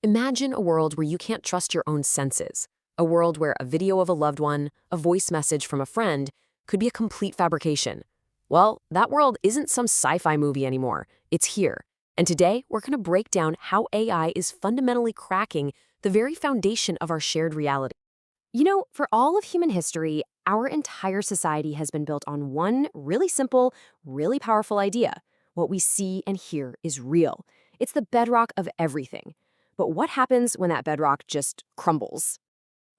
Imagine a world where you can't trust your own senses. A world where a video of a loved one, a voice message from a friend, could be a complete fabrication. Well, that world isn't some sci-fi movie anymore. It's here. And today, we're going to break down how AI is fundamentally cracking the very foundation of our shared reality. For all of human history, our entire society has been built on one really simple, really powerful idea. What we see and hear is real. It's the bedrock of everything. But what happens when that bedrock just crumbles?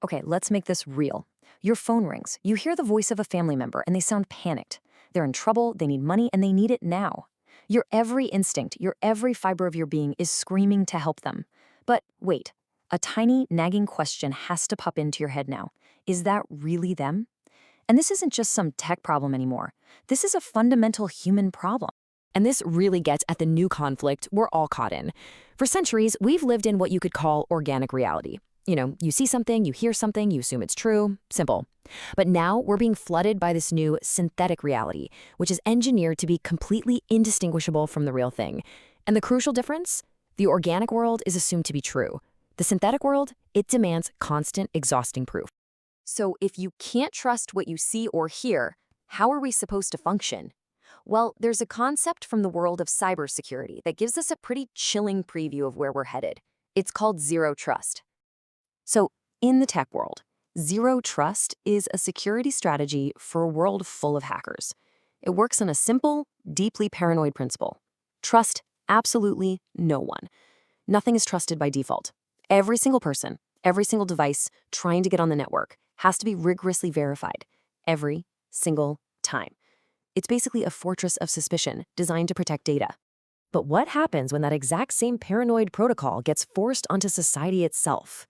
Okay, let's make this real. Your phone rings, you hear the voice of a family member, and they sound panicked. They're in trouble, they need money, and they need it now. Your every instinct, your every fiber of your being is screaming to help them. But wait, a tiny, nagging question has to pop into your head now. Is that really them? And this isn't just some tech problem anymore. This is a fundamental human problem. And this really gets at the new conflict we're all caught in. For centuries, we've lived in what you could call organic reality. You see something, you hear something, you assume it's true, simple. But now we're being flooded by this new synthetic reality, which is engineered to be completely indistinguishable from the real thing. And the crucial difference? The organic world is assumed to be true. The synthetic world, it demands constant, exhausting proof. So if you can't trust what you see or hear, how are we supposed to function? Well, there's a concept from the world of cybersecurity that gives us a pretty chilling preview of where we're headed. It's called zero trust. So, in the tech world, zero trust is a security strategy for a world full of hackers. It works on a simple, deeply paranoid principle. Trust absolutely no one. Nothing is trusted by default. Every single person, every single device trying to get on the network has to be rigorously verified. Every single time. It's basically a fortress of suspicion designed to protect data. But what happens when that exact same paranoid protocol gets forced onto society itself?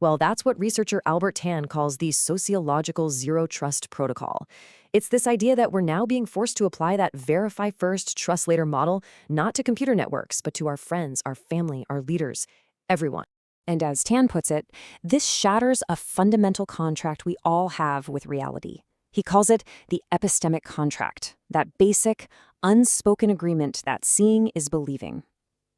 Well, that's what researcher Albert calls the sociological zero trust protocol. It's this idea that we're now being forced to apply that verify first, trust later model, not to computer networks, but to our friends, our family, our leaders, everyone. And as Tan puts it, this shatters a fundamental contract we all have with reality. He calls it the epistemic contract, that basic, unspoken agreement that seeing is believing.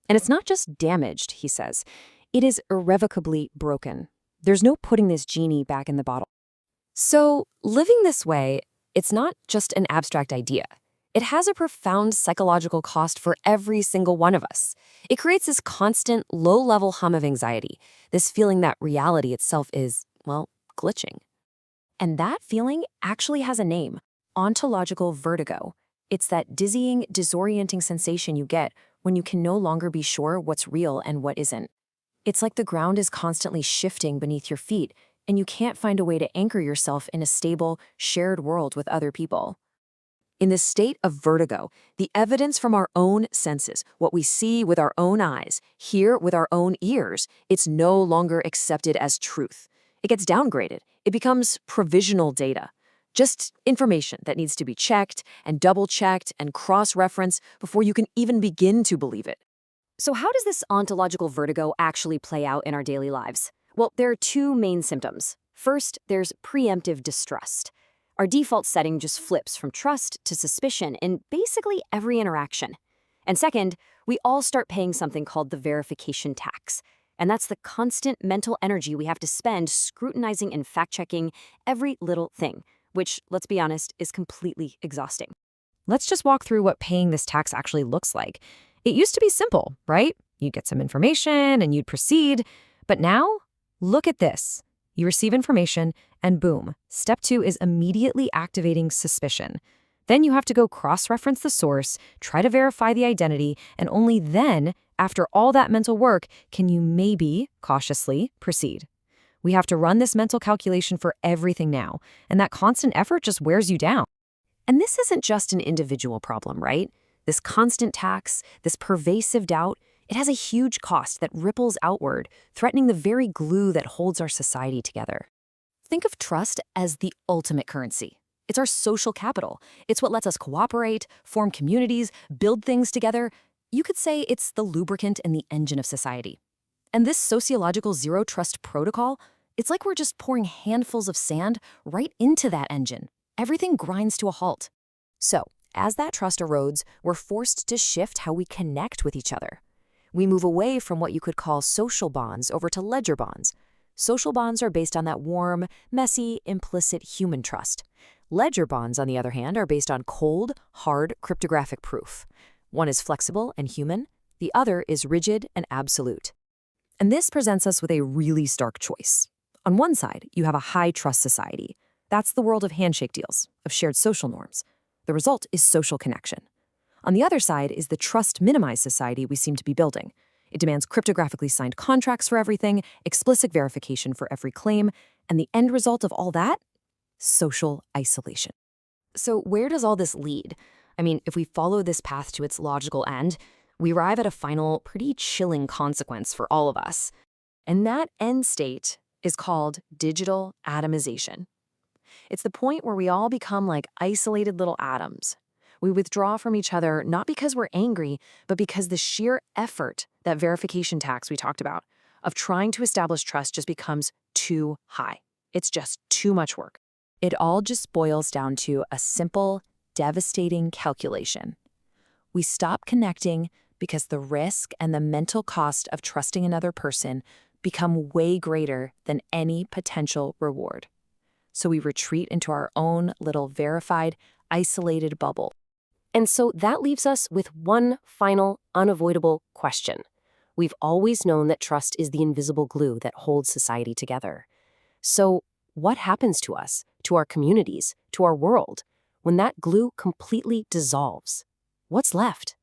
And it's not just damaged, he says. It is irrevocably broken. There's no putting this genie back in the bottle. So, living this way, it's not just an abstract idea. It has a profound psychological cost for every single one of us. It creates this constant, low-level hum of anxiety, this feeling that reality itself is, well, glitching. And that feeling actually has a name, ontological vertigo. It's that dizzying, disorienting sensation you get when you can no longer be sure what's real and what isn't. It's like the ground is constantly shifting beneath your feet, and you can't find a way to anchor yourself in a stable, shared world with other people. In this state of vertigo, the evidence from our own senses, what we see with our own eyes, hear with our own ears, it's no longer accepted as truth. It gets downgraded. It becomes provisional data. Just information that needs to be checked and double-checked and cross-referenced before you can even begin to believe it. So how does this ontological vertigo actually play out in our daily lives? Well, there are two main symptoms. First, there's preemptive distrust. Our default setting just flips from trust to suspicion in basically every interaction. And second, we all start paying something called the verification tax. And that's the constant mental energy we have to spend scrutinizing and fact-checking every little thing, which, let's be honest, is completely exhausting. Let's just walk through what paying this tax actually looks like. It used to be simple, right? You'd get some information and you'd proceed. But now, look at this. You receive information and boom, step 2 is immediately activating suspicion. Then you have to go cross-reference the source, try to verify the identity, and only then, after all that mental work, can you maybe, cautiously, proceed. We have to run this mental calculation for everything now, and that constant effort just wears you down. And this isn't just an individual problem, right? This constant tax, this pervasive doubt, it has a huge cost that ripples outward, threatening the very glue that holds our society together. Think of trust as the ultimate currency. It's our social capital. It's what lets us cooperate, form communities, build things together. You could say it's the lubricant and the engine of society. And this sociological zero trust protocol, it's like we're just pouring handfuls of sand right into that engine. Everything grinds to a halt. So, as that trust erodes, we're forced to shift how we connect with each other. We move away from what you could call social bonds over to ledger bonds. Social bonds are based on that warm, messy, implicit human trust. Ledger bonds, on the other hand, are based on cold, hard, cryptographic proof. One is flexible and human, the other is rigid and absolute. And this presents us with a really stark choice. On one side, you have a high-trust society. That's the world of handshake deals, of shared social norms. The result is social connection. On the other side is the trust-minimized society we seem to be building. It demands cryptographically signed contracts for everything, explicit verification for every claim, and the end result of all that? Social isolation. So where does all this lead? I mean, if we follow this path to its logical end, we arrive at a final, pretty chilling consequence for all of us. And that end state is called digital atomization. It's the point where we all become like isolated little atoms. We withdraw from each other not because we're angry, but because the sheer effort, that verification tax we talked about, of trying to establish trust just becomes too high. It's just too much work. It all just boils down to a simple, devastating calculation. We stop connecting because the risk and the mental cost of trusting another person become way greater than any potential reward. So we retreat into our own little verified, isolated bubble. And so that leaves us with one final, unavoidable question. We've always known that trust is the invisible glue that holds society together. So what happens to us, to our communities, to our world, when that glue completely dissolves? What's left?